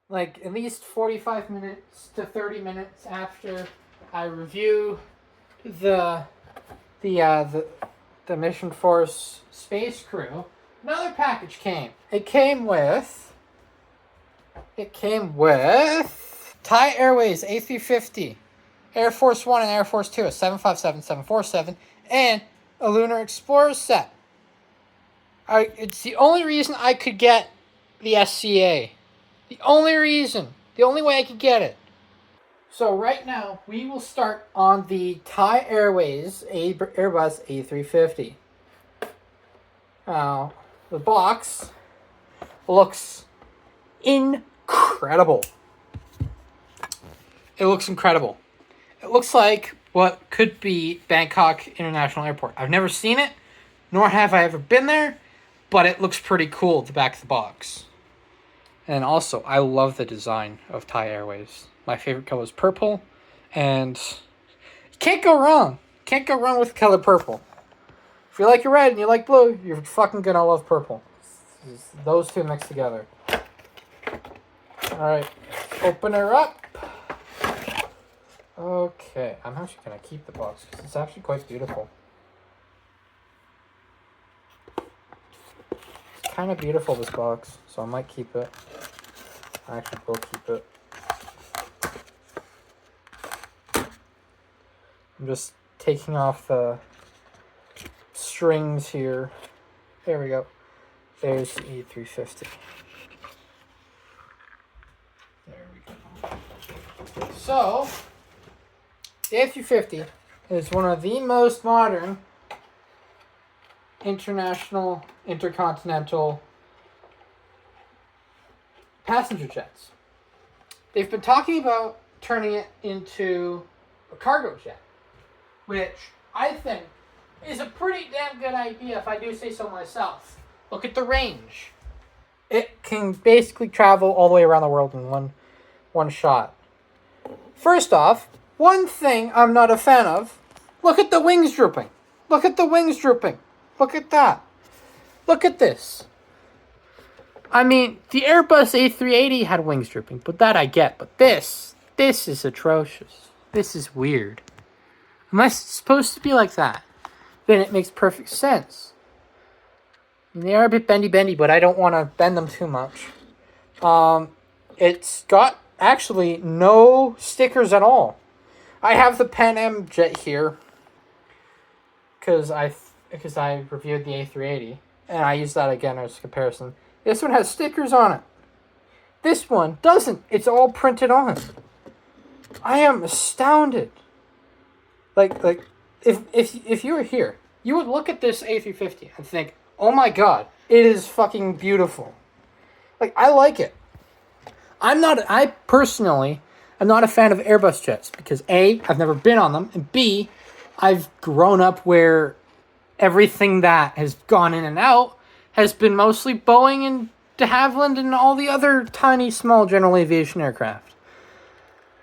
like at least 45 minutes to 30 minutes after I review the the uh, the the Mission Force space crew, another package came. It came with Thai Airways A350, Air Force One and Air Force Two, a 757, 747, and a Lunar Explorer set. It's the only reason I could get the SCA. The only reason. The only way I could get it. So right now, we will start on the Thai Airways Airbus A350. Now, the box looks incredible. It looks incredible. It looks like what could be Bangkok International Airport. I've never seen it, nor have I ever been there, but it looks pretty cool at the back of the box. And also, I love the design of Thai Airways. My favorite color is purple, and you can't go wrong. Can't go wrong with the color purple. If you like your red and you like blue, you're fucking gonna love purple. It's those two mixed together. Alright, open her up. Okay, I'm actually gonna keep the box because it's actually quite beautiful. It's kind of beautiful, this box, so I might keep it. I actually will keep it. I'm just taking off the strings here. There we go. There's the A350. There we go. So, the A350 is one of the most modern international, intercontinental passenger jets. They've been talking about turning it into a cargo jet, which I think is a pretty damn good idea if I do say so myself. Look at the range. It can basically travel all the way around the world in one shot. First off, one thing I'm not a fan of, look at the wings drooping. Look at the wings drooping. Look at that. Look at this. I mean, the Airbus A380 had wings drooping, but that I get. But this is atrocious. This is weird. Unless it's supposed to be like that, then it makes perfect sense. And they are a bit bendy, but I don't want to bend them too much. It's got actually no stickers at all. I have the Pan Am jet here because I reviewed the A380 and I used that again as a comparison. This one has stickers on it. This one doesn't. It's all printed on. I am astounded. Like if you were here, you would look at this A350 and think, "Oh my god, it is fucking beautiful." Like, I like it. I personally am not a fan of Airbus jets because A, I've never been on them, and B, I've grown up where everything that has gone in and out has been mostly Boeing and de Havilland and all the other tiny, small general aviation aircraft.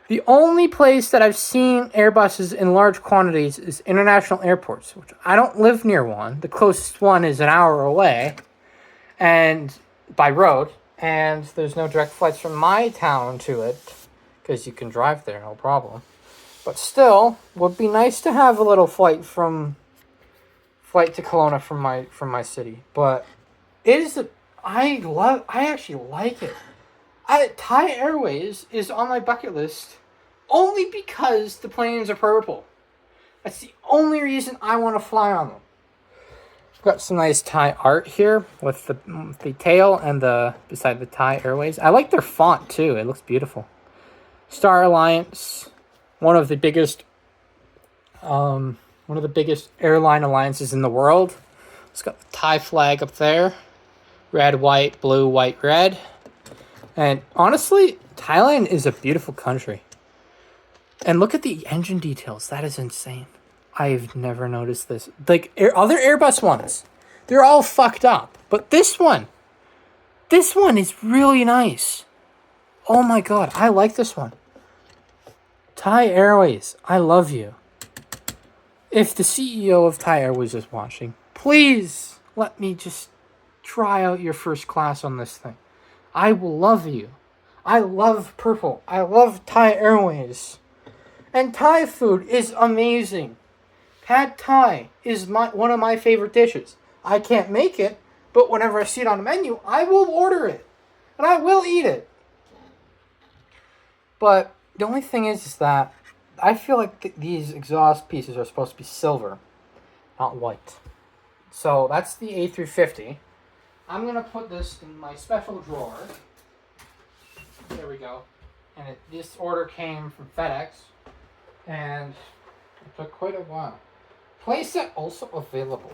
The only place that I've seen Airbuses in large quantities is international airports, which I don't live near one. The closest one is an hour away, and by road, and there's no direct flights from my town to it, because you can drive there, no problem. But still, would be nice to have a little flight to Kelowna from my city. But it is I actually like it. Thai Airways is on my bucket list only because the planes are purple. That's the only reason I want to fly on them. Got some nice Thai art here with the tail and beside the Thai Airways. I like their font too. It looks beautiful. Star Alliance, one of the biggest airline alliances in the world. It's got the Thai flag up there. Red, white, blue, white, red. And honestly, Thailand is a beautiful country. And look at the engine details. That is insane. I've never noticed this. Like, other Airbus ones, they're all fucked up. But this one is really nice. Oh my god, I like this one. Thai Airways, I love you. If the CEO of Thai Airways is watching, please let me just try out your first class on this thing. I will love you. I love purple. I love Thai Airways. And Thai food is amazing. Pad Thai is one of my favorite dishes. I can't make it, but whenever I see it on the menu, I will order it. And I will eat it. But the only thing is that I feel like these exhaust pieces are supposed to be silver, not white. So that's the A350. I'm going to put this in my special drawer. There we go. And this order came from FedEx. And it took quite a while. Playset also available.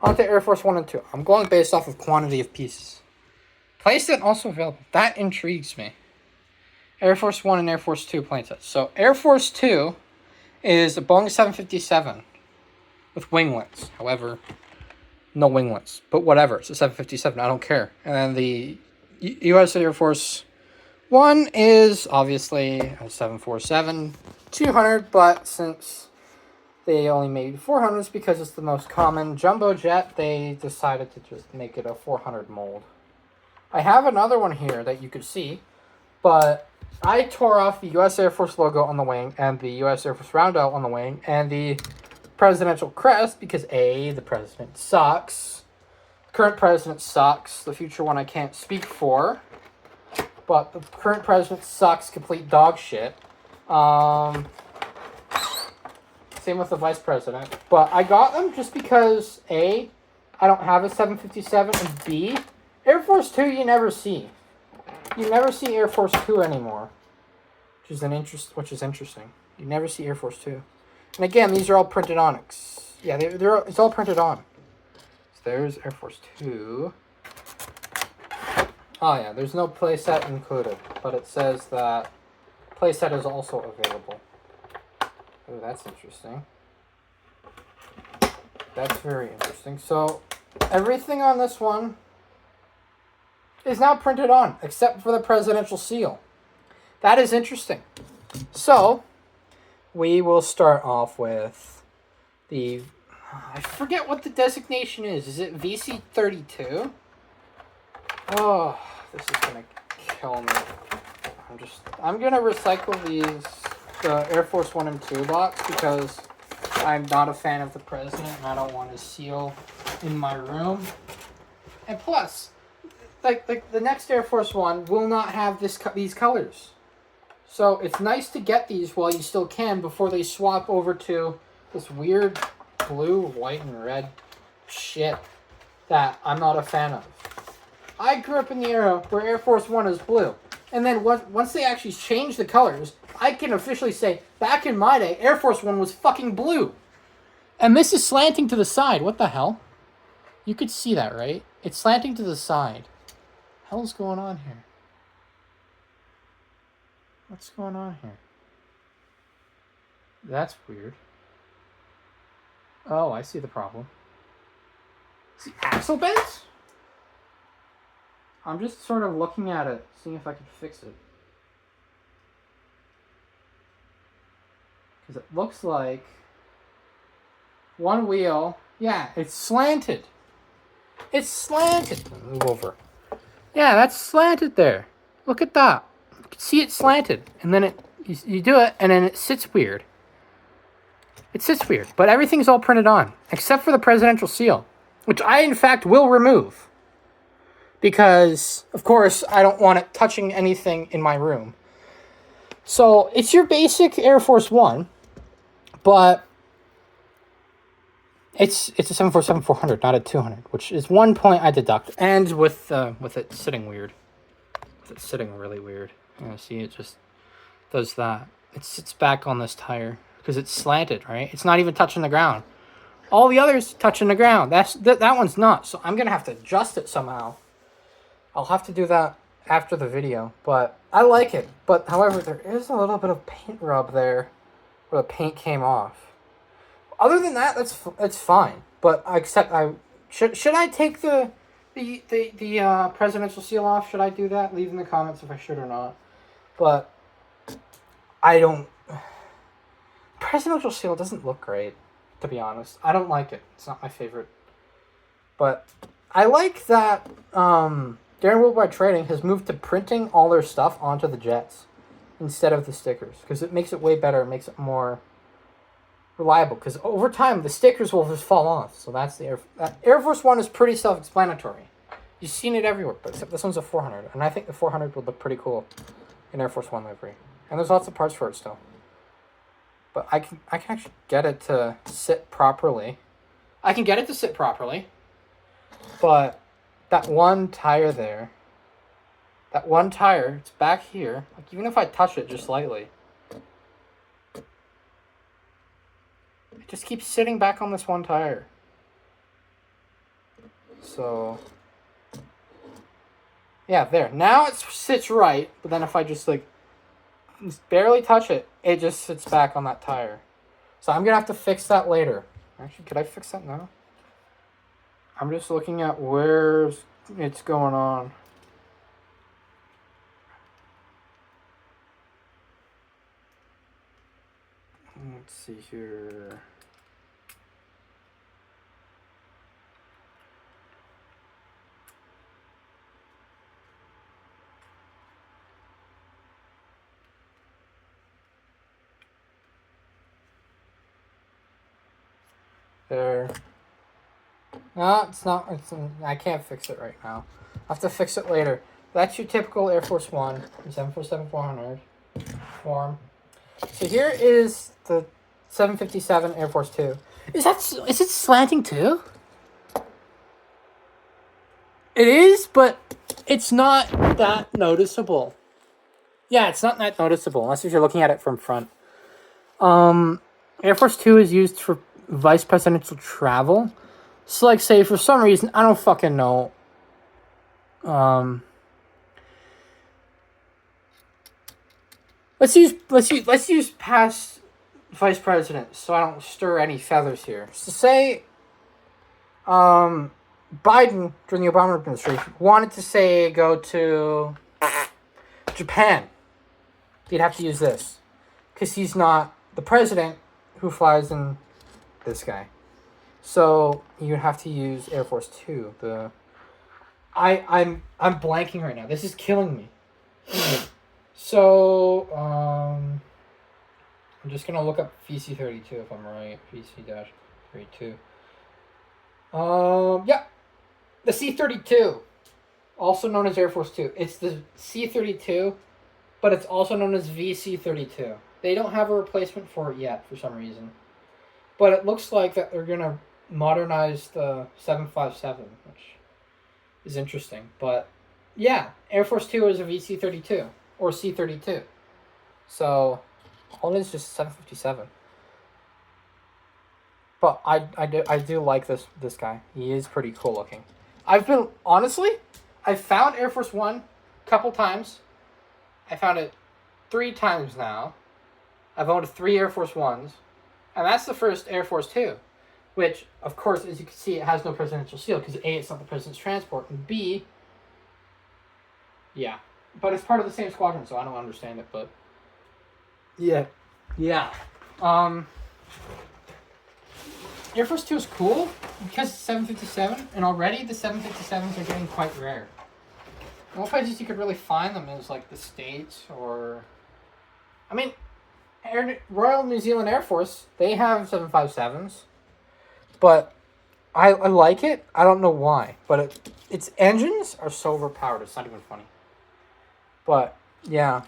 On to Air Force 1 and 2. I'm going based off of quantity of pieces. Playset also available. That intrigues me. Air Force 1 and Air Force 2 planesets. So Air Force 2 is a Boeing 757 with winglets. However, no winglets. But whatever. It's a 757. I don't care. And then the U.S. Air Force 1 is obviously a 747-200. But since they only made 400s because it's the most common jumbo jet, they decided to just make it a 400 mold. I have another one here that you could see. But I tore off the U.S. Air Force logo on the wing and the U.S. Air Force roundout on the wing and the presidential crest because A, the president sucks. The current president sucks. The future one I can't speak for. But the current president sucks complete dog shit. Same with the vice president. But I got them just because A, I don't have a 757, and B, Air Force 2 you never see. You never see Air Force 2 anymore, which is interesting. You never see Air Force 2. And again, these are all printed on. Yeah, it's all printed on. So there's Air Force 2. Oh yeah, there's no playset included, but it says that playset is also available. Oh, that's interesting. That's very interesting. So everything on this one is now printed on, except for the presidential seal. That is interesting. So, we will start off with the... I forget what the designation is. Is it VC-32? Oh, this is going to kill me. I'm going to recycle the Air Force 1 and 2 box because I'm not a fan of the president and I don't want his seal in my room. And plus, like the next Air Force One will not have these colors. So it's nice to get these while you still can before they swap over to this weird blue, white, and red shit that I'm not a fan of. I grew up in the era where Air Force One is blue. And then once they actually changed the colors, I can officially say, back in my day, Air Force One was fucking blue. And this is slanting to the side. What the hell? You could see that, right? It's slanting to the side. Hell's going on here? What's going on here? That's weird. Oh, I see the problem. Is the axle bent? I'm just sort of looking at it, seeing if I can fix it. Because it looks like one wheel, yeah, it's slanted. It's slanted. Move over. Yeah, that's slanted there. Look at that. You can see it slanted. And then you do it, and then it sits weird. It sits weird. But everything's all printed on, except for the presidential seal, which I, in fact, will remove. Because, of course, I don't want it touching anything in my room. So, it's your basic Air Force One, but it's a 747-400, not a 200, which is one point I deduct. And with it sitting weird. With it sitting really weird. See, it just does that. It sits back on this tire because it's slanted, right? It's not even touching the ground. All the others touching the ground. That one's not. So I'm going to have to adjust it somehow. I'll have to do that after the video, but I like it. But however, there is a little bit of paint rub there where the paint came off. Other than that, it's fine. But should I take the presidential seal off? Should I do that? Leave in the comments if I should or not. But I don't. Presidential seal doesn't look great, to be honest. I don't like it. It's not my favorite. But I like that. Daring Worldwide Trading has moved to printing all their stuff onto the jets instead of the stickers, because it makes it way better. It makes it more reliable, because over time the stickers will just fall off. So that's the Air Force One is pretty self-explanatory. You've seen it everywhere, but except this one's a 400, and I think the 400 would look pretty cool in Air Force One livery. And there's lots of parts for it still. But I can actually get it to sit properly. I can get it to sit properly, but that one tire there, it's back here. Like, even if I touch it just lightly, it just keeps sitting back on this one tire. So yeah, there. Now it sits right, but then if I just barely touch it, it just sits back on that tire. So I'm gonna have to fix that later. Actually, could I fix that now? I'm just looking at where it's going on. Let's see here. There. No, it's not. I can't fix it right now. I'll have to fix it later. That's your typical Air Force One, 747-400 form. So here is the 757 Air Force 2. Is it slanting too? It is, but it's not that noticeable. Yeah, it's not that noticeable, unless if you're looking at it from front. Air Force 2 is used for vice presidential travel. So, like, say, for some reason, I don't fucking know, let's use past vice presidents, so I don't stir any feathers here. So, say, Biden, during the Obama administration, wanted to, say, go to Japan. He'd have to use this, because he's not the president who flies in this guy. So you'd have to use Air Force 2. I'm blanking right now. This is killing me. So I'm just gonna look up VC32 if I'm right. VC-32. Yeah, the C-32, also known as Air Force 2. It's the C-32, but it's also known as VC-32. They don't have a replacement for it yet for some reason. But it looks like that they're going to modernize the 757, which is interesting. But yeah, Air Force 2 is a VC-32 or C-32. So all it is just 757. But I do like this guy. He is pretty cool looking. I've found Air Force 1 a couple times. I found it 3 times now. I've owned 3 Air Force 1s. And that's the first Air Force 2, which, of course, as you can see, it has no presidential seal, because A, it's not the president's transport, and B, yeah. But it's part of the same squadron, so I don't understand it, but yeah. Air Force 2 is cool, because it's 757, and already the 757s are getting quite rare. The only places you could really find them is, like, the States, or, I mean, Royal New Zealand Air Force, they have 757s, but I like it. I don't know why, but its engines are so overpowered, it's not even funny. But, yeah.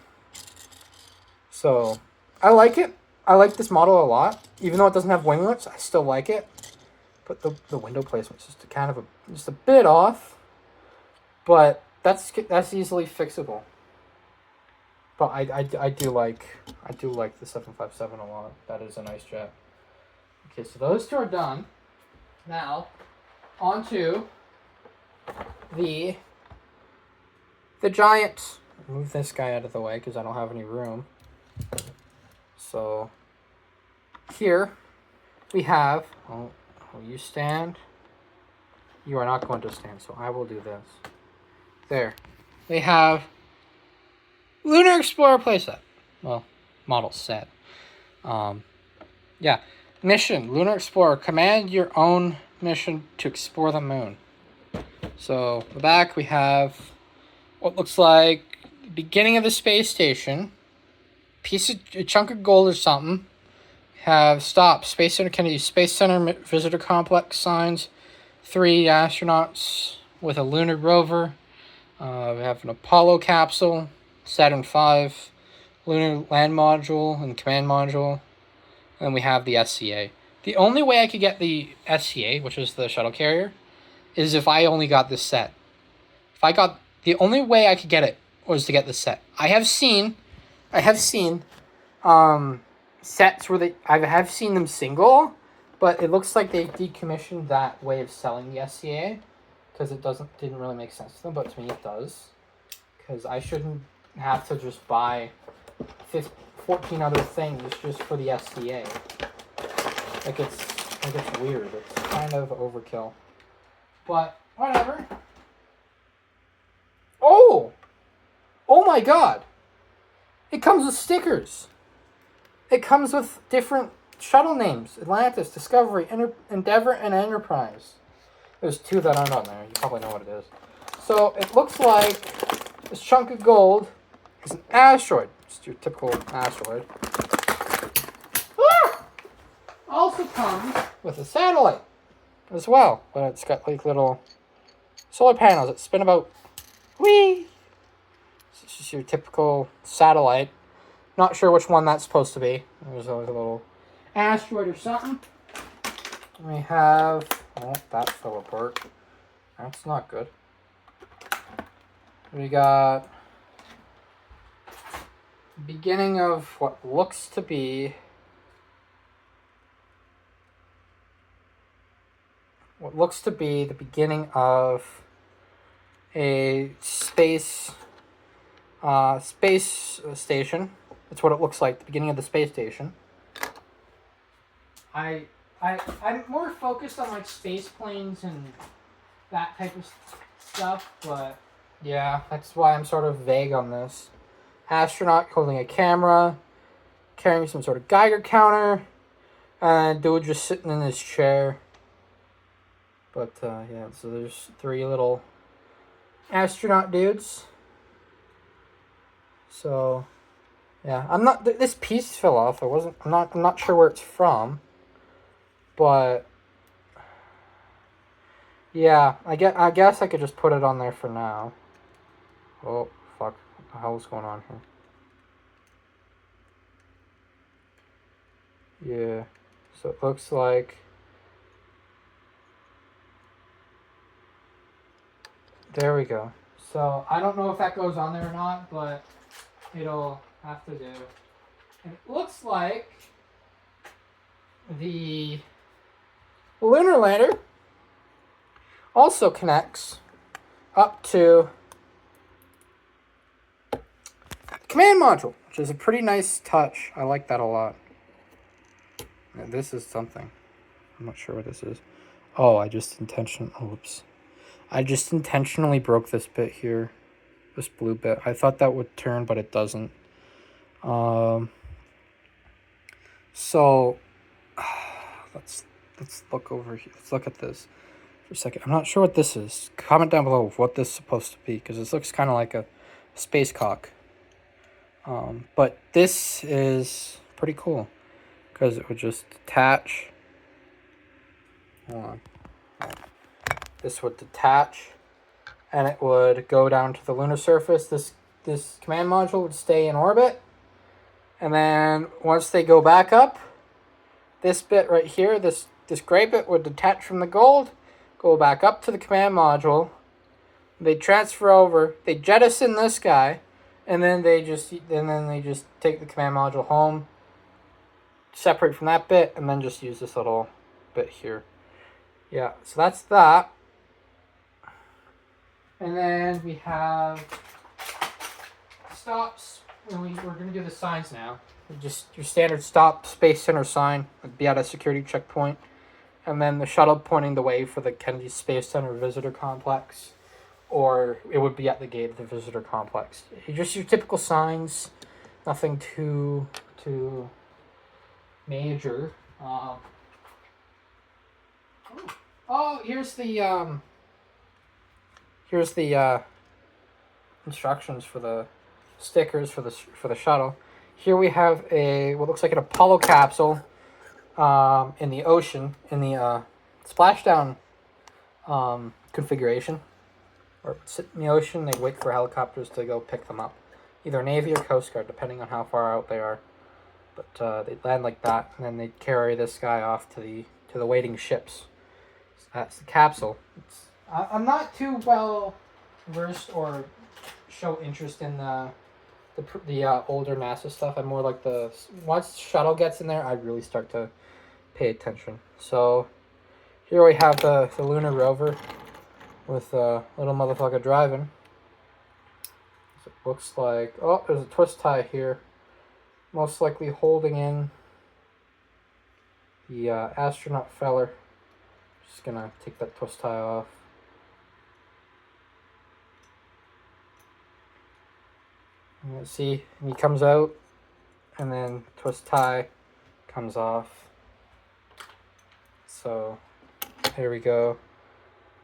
So, I like it. I like this model a lot. Even though it doesn't have winglets, I still like it. But the window placement's just kind of just a bit off. But that's easily fixable. But I do like the 757 a lot. That is a nice jet. Okay, so those 2 are done. Now, on to the giant. Move this guy out of the way because I don't have any room. So here we have. Oh, will you stand? You are not going to stand, so I will do this. There, we have Lunar Explorer playset. Well, model set. Yeah. Mission, Lunar Explorer. Command your own mission to explore the moon. So, the back we have what looks like the beginning of the space station. A chunk of gold or something. Have stop Space Center Kennedy Space Center visitor complex signs. 3 astronauts with a lunar rover. We have an Apollo capsule, Saturn V, lunar land module and command module, and we have the SCA. The only way I could get the SCA, which is the shuttle carrier, is if I only got this set. The only way I could get it was to get this set. I have seen sets where I have seen them single, but it looks like they decommissioned that way of selling the SCA because it didn't really make sense to them, but to me it does, because I shouldn't have to just buy 14 other things just for the SCA. It's weird. It's kind of overkill, but whatever. Oh my god! It comes with stickers. It comes with different shuttle names: Atlantis, Discovery, Endeavor, and Enterprise. There's 2 that aren't on there. You probably know what it is. So it looks like this chunk of gold is an asteroid. Just your typical asteroid. Also comes with a satellite as well. But it's got like little solar panels that spin about. Whee! It's just your typical satellite. Not sure which one that's supposed to be. There's always a little asteroid or something. We have... Oh, that fell apart. That's not good. We got... beginning of what looks to be... the beginning of a space station. That's what it looks like, the beginning of the space station. I'm more focused on like space planes and that type of stuff, but yeah, that's why I'm sort of vague on this. Astronaut holding a camera, carrying some sort of Geiger counter, and dude just sitting in his chair. But yeah, so there's 3 little astronaut dudes. So yeah, this piece fell off. I'm not sure where it's from. But yeah, I guess I could just put it on there for now. Oh fuck, what the hell is going on here? Yeah. So it looks like there we go. So I don't know if that goes on there or not, but it'll have to do. And it looks like the lunar lander also connects up to the command module, which is a pretty nice touch. I like that a lot. And this is something. I'm not sure what this is. Oh, I just intentionally broke this bit here. This blue bit. I thought that would turn, but it doesn't. So let's look over here. Let's look at this for a second. I'm not sure what this is. Comment down below what this is supposed to be, because this looks kind of like a space cock. But this is pretty cool because it would just detach. Hold on. This would detach, and it would go down to the lunar surface. This command module would stay in orbit, and then once they go back up, this bit right here, this gray bit would detach from the gold, go back up to the command module. They transfer over. They jettison this guy, and then they just take the command module home, separate from that bit, and then just use this little bit here. Yeah, so that's that. And then we have stops. We're going to do the signs now. Just your standard stop, Space Center sign. Would be at a security checkpoint. And then the shuttle pointing the way for the Kennedy Space Center Visitor Complex. Or it would be at the gate of the Visitor Complex. Just your typical signs. Nothing too major. Here's the instructions for the stickers for the shuttle. Here we have what looks like an Apollo capsule in the ocean, in the splashdown configuration. Or sit in the ocean, they wait for helicopters to go pick them up. Either Navy or Coast Guard, depending on how far out they are. But they land like that, and then they carry this guy off to the waiting ships. So that's the capsule. I'm not too well versed or show interest in the older NASA stuff. I'm more like once shuttle gets in there, I really start to pay attention. So here we have the lunar rover with a little motherfucker driving. So it looks like, oh, there's a twist tie here, most likely holding in the astronaut feller. Just gonna take that twist tie off. And let's see, he comes out, and then twist tie comes off. So here we go.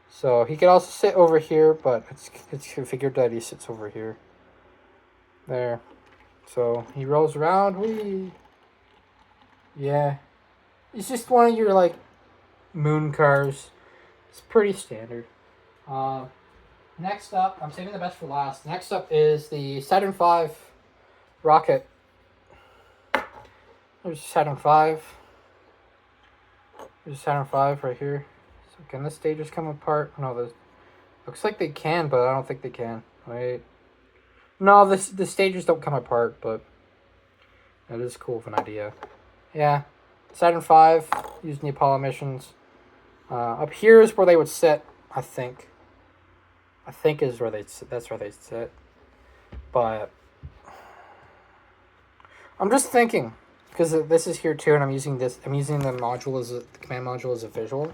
So he could also sit over here, but it's configured that he sits over here. There. So he rolls around. Whee! Yeah. It's just one of your, like, moon cars. It's pretty standard. Next up, I'm saving the best for last. Next up is the Saturn V rocket. There's Saturn V. There's Saturn V right here. So can the stages come apart? No, looks like they can, but I don't think they can. Wait. No, the stages don't come apart, but that is cool of an idea. Yeah. Saturn V, using the Apollo missions. Up here is where they would sit, I think. Is where they'd sit. That's where they'd sit. But I'm just thinking, because this is here too, and I'm using the module the command module as a visual.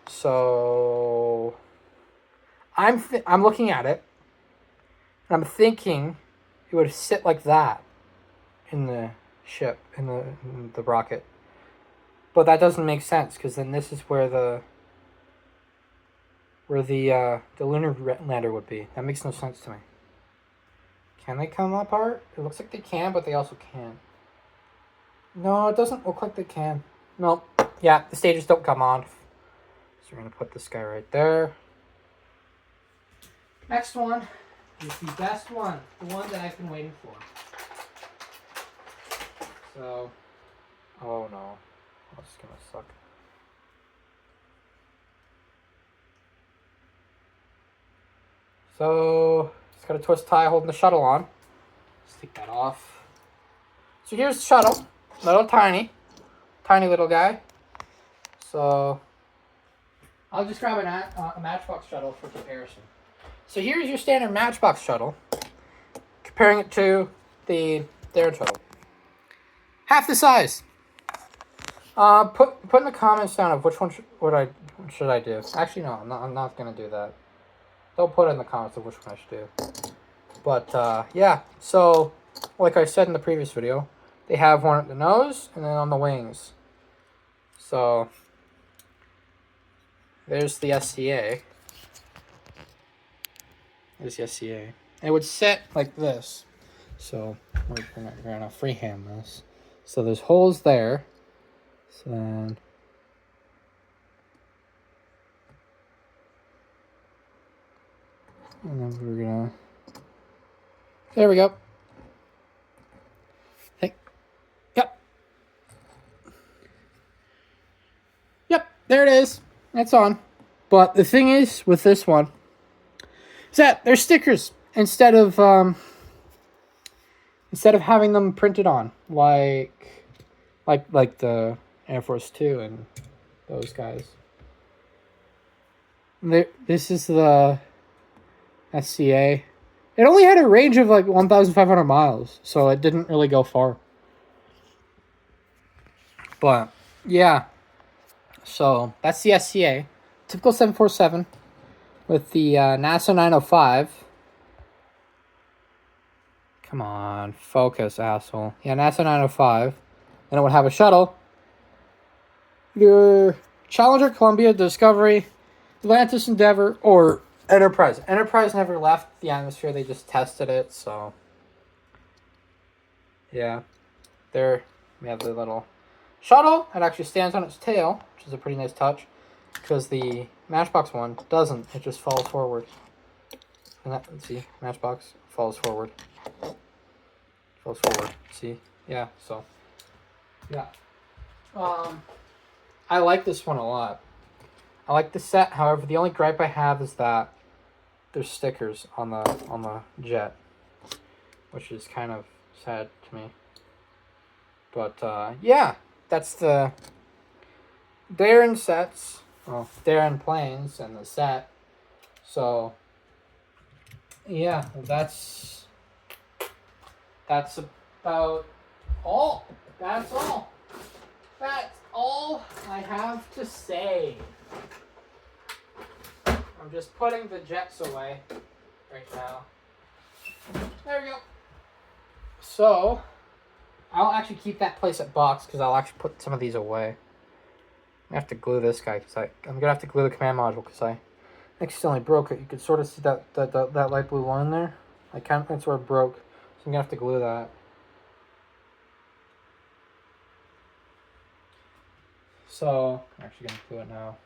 So I'm looking at it, and I'm thinking it would sit like that in the ship, in the rocket. But that doesn't make sense, because then this is where the lunar lander would be. That makes no sense to me. Can they come apart? It looks like they can, but they also can't. No, it doesn't look like they can. Nope. Yeah, the stages don't come on. So we're going to put this guy right there. Next one is the best one. The one that I've been waiting for. So, oh no. This is going to suck. So, it's got a twist tie holding the shuttle on. Let's take that off. So here's the shuttle. Little tiny little guy. So, I'll just grab a Matchbox shuttle for comparison. So here's your standard Matchbox shuttle. Comparing it to their shuttle. Half the size. Put in the comments down of which one should I do. Actually, no, I'm not gonna do that. Don't put in the comments of which one I should do. But yeah. So, like I said in the previous video, they have one at the nose and then on the wings. So there's the SCA. There's the SCA. And it would sit like this. So we're gonna freehand this. So there's holes there. So then and then we're gonna. There we go. Hey. Yep. Yep. There it is. It's on. But the thing is with this one is that there's stickers instead of having them printed on like the Air Force 2 and those guys. This is the SCA. It only had a range of like 1,500 miles, so it didn't really go far. But yeah, so that's the SCA, typical 747 with the NASA 905. Come on, focus, asshole. Yeah, NASA 905. Then it would have a shuttle. Either Challenger, Columbia, Discovery, Atlantis, Endeavour, or Enterprise. Enterprise never left the atmosphere. They just tested it, so... Yeah. There we have the little shuttle. It actually stands on its tail, which is a pretty nice touch. Because the Matchbox one doesn't. It just falls forward. And that, see, Matchbox falls forward. Falls forward. See? Yeah, so... Yeah. I like this one a lot. I like the set. However, the only gripe I have is that there's stickers on the jet, which is kind of sad to me. But yeah, that's the Darren sets. Well, Darren planes and the set. So yeah, that's about all. That's all. That's all I have to say. I'm just putting the jets away right now. There we go. So, I'll actually keep that place at box because I'll actually put some of these away. I have to glue this guy because I'm gonna have to glue the command module because I accidentally broke it. You could sort of see that light blue line there. I kind of sort of broke, so I'm gonna have to glue that. So, I'm actually gonna glue it now.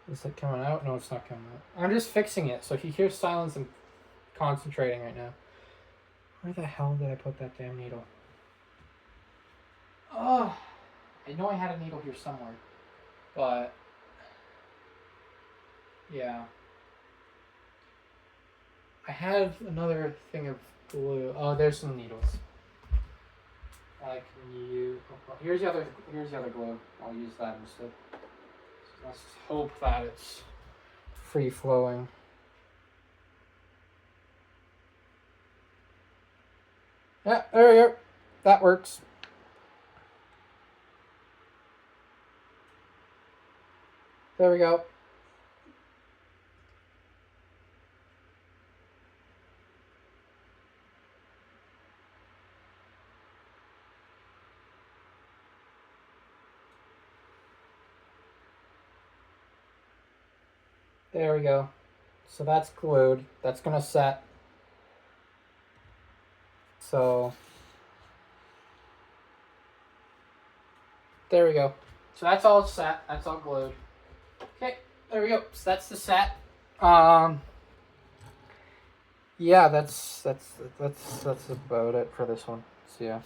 Is it coming out? No, it's not coming out. I'm just fixing it, so if you hear silence, I'm concentrating right now. Where the hell did I put that damn needle? Oh, I know I had a needle here somewhere, but yeah. I had another thing of glue. Oh, there's some needles. Here's the other glue. I'll use that instead. So let's hope that it's free flowing. Yeah, there we go. That works. There we go. There we go. So that's glued. That's gonna set. So there we go. So that's all set. That's all glued. Okay, there we go. So that's the set. Yeah, that's about it for this one. So yeah.